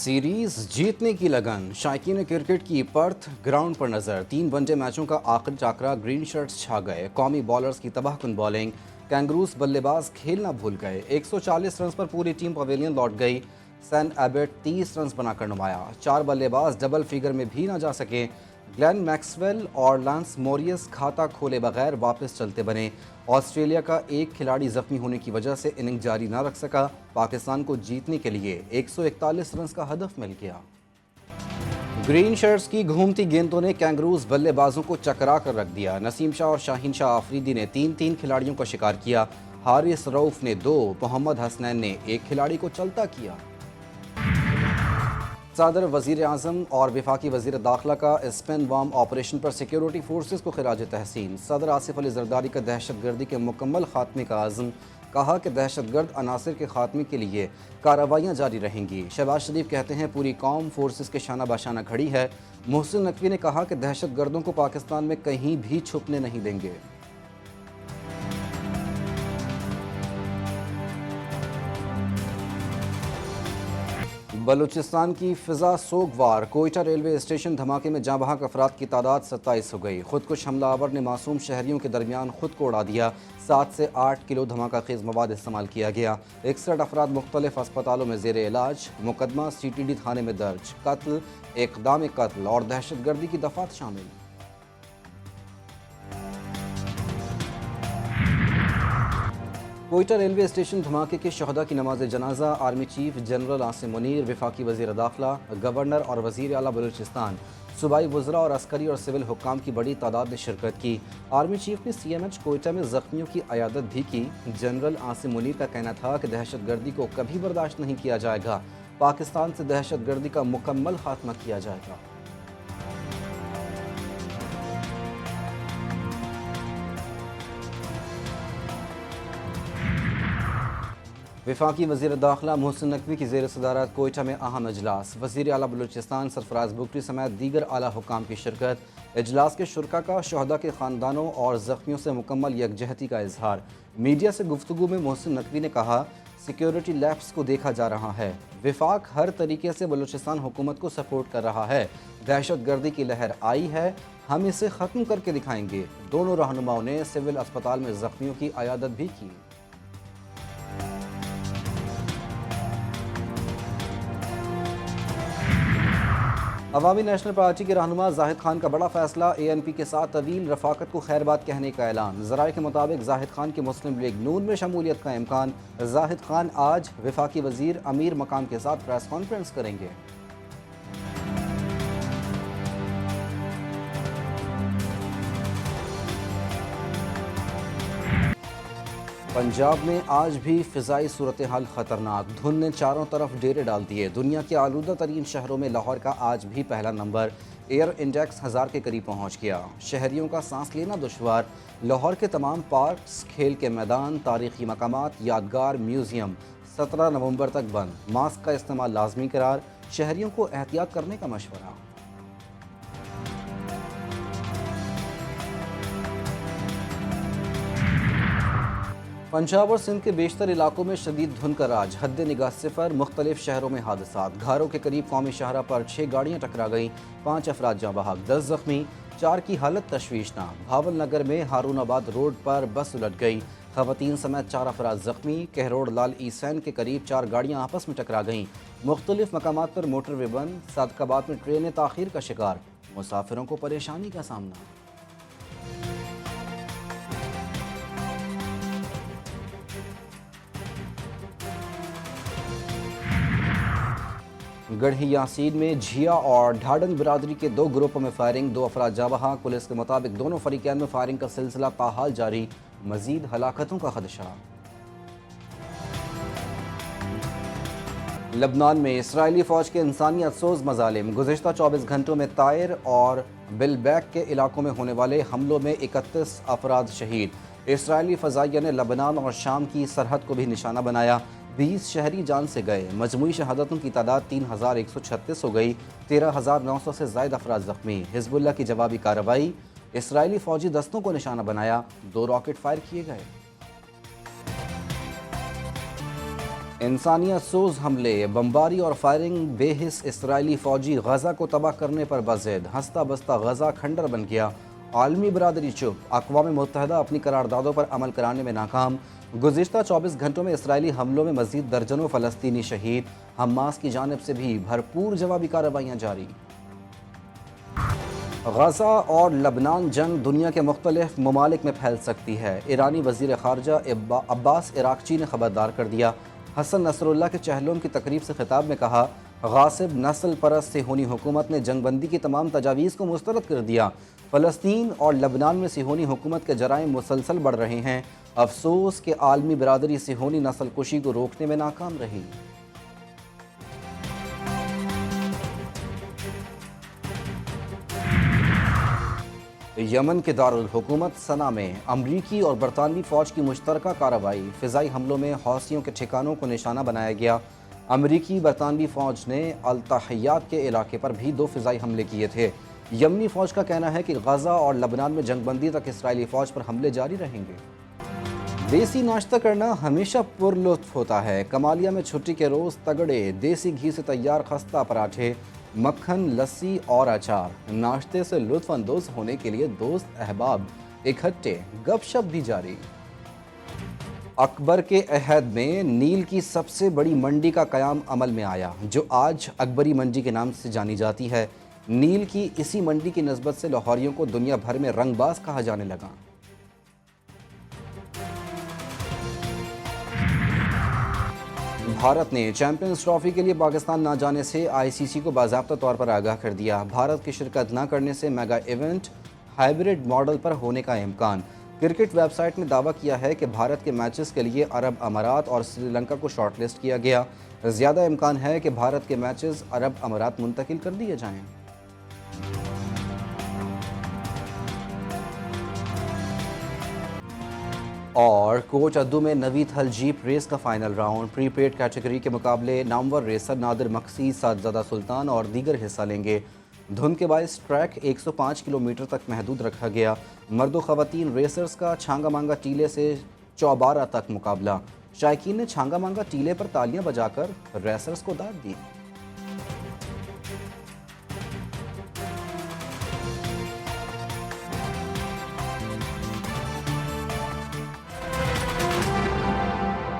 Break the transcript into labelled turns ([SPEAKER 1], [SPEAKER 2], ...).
[SPEAKER 1] Series जीतने की लगन, शायकीन क्रिकेट की पर्थ ग्राउंड पर नजर। 3 वनडे मैचों का आखिरी टाकरा, ग्रीन शर्ट्स छा गए। कौमी बॉलर्स की तबाहकुन बॉलिंग, कैंगरूज बल्लेबाज खेलना भूल गए। 140 रन पर पूरी टीम पवेलियन लौट गई। सैन एबट 30 रन बनाकर नुमाया। 4 बल्लेबाज डबल फिगर में भी ना जा सके। ग्लेन मैक्सवेल और लांस मोरियस खाता खोले बगैर वापस चलते बने। ऑस्ट्रेलिया का एक खिलाड़ी जख्मी होने की वजह से इनिंग जारी ना रख सका। पाकिस्तान को जीतने के लिए 141 रन का हदफ मिल गया। ग्रीन शर्ट्स की घूमती गेंदों ने कैंगरूज बल्लेबाजों को चकरा कर रख दिया। नसीम शाह और शाहीन शाह आफरीदी ने 3-3 खिलाड़ियों का शिकार किया। हारिस रऊफ ने 2, मोहम्मद हसनैन ने 1 खिलाड़ी को चलता किया। सदर, वज़ीर आज़म और वफाकी वज़ीर दाखिला का स्पिन बम ऑपरेशन पर सिक्योरिटी फोर्सेस को खिराज तहसीन। सदर आसिफ अली जरदारी का दहशतगर्दी के मुकम्मल खात्मे का आज़म। कहा कि दहशतगर्द अनासर के खात्मे के लिए कार्रवाइयाँ जारी रहेंगी। शहबाज शरीफ कहते हैं पूरी कौम फोर्सेस के शाना बाशाना खड़ी है। मोहसिन नकवी ने कहा कि दहशतगर्दों को पाकिस्तान में कहीं भी छुपने नहीं देंगे। बलूचिस्तान की फिजा सोगवार, कोयटा रेलवे स्टेशन धमाके में जाँ बहक अफराद की तादाद 27 हो गई। खुदकुश हमलावर ने मासूम शहरियों के दरमियान खुद को उड़ा दिया। 7 से 8 किलो धमाका खेज मवाद इस्तेमाल किया गया। 61 अफराद मुख्तलिफ अस्पतालों में जेर इलाज। मुकदमा CTD थाने में दर्ज। कत्ल, इक़दाम कत्ल और दहशतगर्दी की दफात शामिल। कोयटा रेलवे स्टेशन धमाके के शहदा की नमाज जनाजा army chief general Asim Munir, वफाकी वज़ीर दाखिला, गवर्नर और वज़ीर आला बलूचिस्तान, सूबाई वज़रा और अस्करी और सिविल हुक्काम की बड़ी तादाद ने शिरकत की। आर्मी चीफ ने CMH कोयटा में ज़ख्मियों की अयादत भी की। जनरल आसिम मुनीर का कहना था कि दहशतगर्दी को कभी बर्दाश्त नहीं किया जाएगा। पाकिस्तान से दहशतगर्दी का मुकम्मल खात्मा किया जाएगा। वफाकी वज़ीर दाखिला मोहसिन नकवी की ज़ेर सदारत कोयटा में अहम इजलास। वज़ीर आला बलूचिस्तान सरफराज बुगटी समेत दीगर आला हुक्काम की शिरकत। इजलास के शुरका का शहदा के ख़ानदानों और ज़ख्मियों से मुकम्मल यकजहती का इजहार। मीडिया से गुफ्तगू में मोहसिन नकवी ने कहा सिक्योरिटी लैप्स को देखा जा रहा है। विफाक हर तरीके से बलूचिस्तान हुकूमत को सपोर्ट कर रहा है। दहशतगर्दी की लहर आई है, हम इसे ख़त्म करके दिखाएंगे। दोनों रहनुमाओं ने सिविल अस्पताल में ज़ख्मियों की अयादत भी की। अवामी नेशनल पार्टी के रहनुमा जाहिद खान का बड़ा फैसला। ANP के साथ तवील रफाकत को खैरबाद कहने का ऐलान। ज़राए के मुताबिक जाहिद खान की मुस्लिम लीग नून में शमूलियत का इम्कान। जाहिद खान आज वफाकी वज़ीर अमीर मकाम के साथ प्रेस कॉन्फ्रेंस करेंगे। पंजाब में आज भी फ़िज़ाई सूरत हाल ख़तरनाक। धुंध ने चारों तरफ डेरे डाल दिए। दुनिया के आलूदा तरीन शहरों में लाहौर का आज भी पहला नंबर। एयर इंडेक्स 1000 के करीब पहुंच गया। शहरियों का सांस लेना दुश्वार। लाहौर के तमाम पार्क्स, खेल के मैदान, तारीखी मकामात, यादगार, म्यूज़ियम 17 नवंबर तक बंद। मास्क का इस्तेमाल लाजमी करार। शहरियों को एहतियात करने का मशवरा। पंजाब और सिंध के बेशतर इलाकों में शदीद धुंध का राज। हद निगाह सिफर। मुख्तलिफ शहरों में हादसात। घारों के करीब कौमी शाहरा पर 6 गाड़ियाँ टकरा गईं। 5 अफराद जाँ बहक, 10 जख्मी, 4 की हालत तशवीशनाक। भावल नगर में हारूनाबाद रोड पर बस उलट गई। खवातीन समेत 4 अफराद जख्मी। कहरोड़ लाल ईसैन के करीब 4 गाड़ियाँ आपस में टकरा गईं। मुख्तलिफ मकामात पर मोटरवे बंद। सादकाबाद में ट्रेनें ताखीर का शिकार। मुसाफिरों को परेशानी का सामना। गढ़ी यासीन में झिया और ढाडन बिरादरी के 2 ग्रुपों में फायरिंग। 2 अफराद जाँ बहक। पुलिस के मुताबिक दोनों फरीकैन में फायरिंग का सिलसिला ताहाल जारी। मजीद हलाकतों का खदशा। लबनान में इसराइली फ़ौज के इंसानियत सोज मजालिम। गुज़िश्ता 24 घंटों में तायर और बिलबैक के इलाकों में होने वाले हमलों में 31 अफराद शहीद। इसराइली फ़ज़ाइया ने लबनान और शाम की सरहद को भी निशाना बनाया। 20 शहरी जान से गए। मजमूई शहादतों की तादाद 3136 हो गई। 13900 से ज़ायद अफराद ज़ख्मी। हिज़्बुल्लाह की जवाबी कार्रवाई। इसराइली फ़ौजी दस्तों को निशाना बनाया। 2 रॉकेट फायर किए गए। इंसानियत सोज हमले, बमबारी और फायरिंग बेहिस इसराइली फौजी गजा को तबाह करने पर बज़ेद, हंसता बसता गजा खंडर बन गया। आलमी बरादरी चुप, अक़वाम मुत्तहिदा अपनी करारदादों पर अमल कराने में नाकाम। गुज़िश्ता 24 घंटों में इसराइली हमलों में मज़ीद दर्जनों फ़लस्तीनी शहीद। हमास की जानिब से भी भरपूर जवाबी कार्रवाइयाँ जारी। गजा और लबनान जंग दुनिया के मुख्तलिफ ममालिक में फैल सकती है। ईरानी वज़ीर ख़ारजा अब्बास इराक़ची ने ख़बरदार कर दिया। हसन नसरुल्लाह के चहलुम की तकरीब से खिताब में कहा, गासिब नस्ल परस्त सिहोनी हुकूमत ने जंगबंदी की तमाम तजावीज़ को मुस्तरद कर दिया। फ़लस्तीन और लबनान में सिहोनी हुकूमत के जराइम मुसलसल बढ़ रहे हैं। अफसोस के आलमी बरादरी सिहोनी नस्ल कुशी को रोकने में नाकाम रही। यमन के दारुल हुकूमत सना में अमरीकी और बरतानवी फ़ौज की मुश्तरका कार्रवाई। फ़िज़ाई हमलों में हौसियों के ठिकानों को निशाना बनाया गया। अमरीकी बरतानवी फ़ौज ने अल-तहय्यात के इलाके पर भी 2 फ़िज़ाई हमले किए थे। यमनी फ़ौज का कहना है कि गजा और लबनान में जंगबंदी तक इसराइली फ़ौज पर हमले जारी रहेंगे। देसी नाश्ता करना हमेशा पुरलुत्फ़ होता है। कमालिया में छुट्टी के रोज़ तगड़े देसी घी से तैयार खस्ता पराठे, मक्खन, लस्सी और अचार। नाश्ते से लुत्फ़ अंदोज़ होने के लिए दोस्त अहबाब इकट्ठे, गपशप भी जारी। अकबर के अहद में नील की सबसे बड़ी मंडी का क़याम अमल में आया, जो आज अकबरी मंडी के नाम से जानी जाती है। नील की इसी मंडी की निस्बत से लाहौरियों को दुनिया भर में रंगबाज कहा जाने लगा। भारत ने चैंपियंस ट्रॉफी के लिए पाकिस्तान ना जाने से आईसीसी को बाज़ाब्ता तौर पर आगाह कर दिया। भारत की शिरकत न करने से मेगा इवेंट हाइब्रिड मॉडल पर होने का इम्कान। क्रिकेट वेबसाइट ने दावा किया है कि भारत के मैचेस के लिए अरब अमारात और श्रीलंका को शॉर्टलिस्ट किया गया। ज़्यादा इम्कान है कि भारत के मैचेस अरब अमारात मुंतकिल कर दिए जाएं। और कोच अद्दू में नवी थल जीप रेस का फाइनल राउंड। प्रीपेड कैटेगरी के मुकाबले नामवर रेसर नादिर मकसी, सादज़ादा सुल्तान और दीगर हिस्सा लेंगे। धुंध के बायस ट्रैक 105 किलोमीटर तक महदूद रखा गया। मर्द व ख़वातीन रेसर्स का छांगा मांगा टीले से चौबारा तक मुकाबला। शायकीन ने छांगा मांगा टीले पर तालियां बजाकर रेसर्स को दाद दी।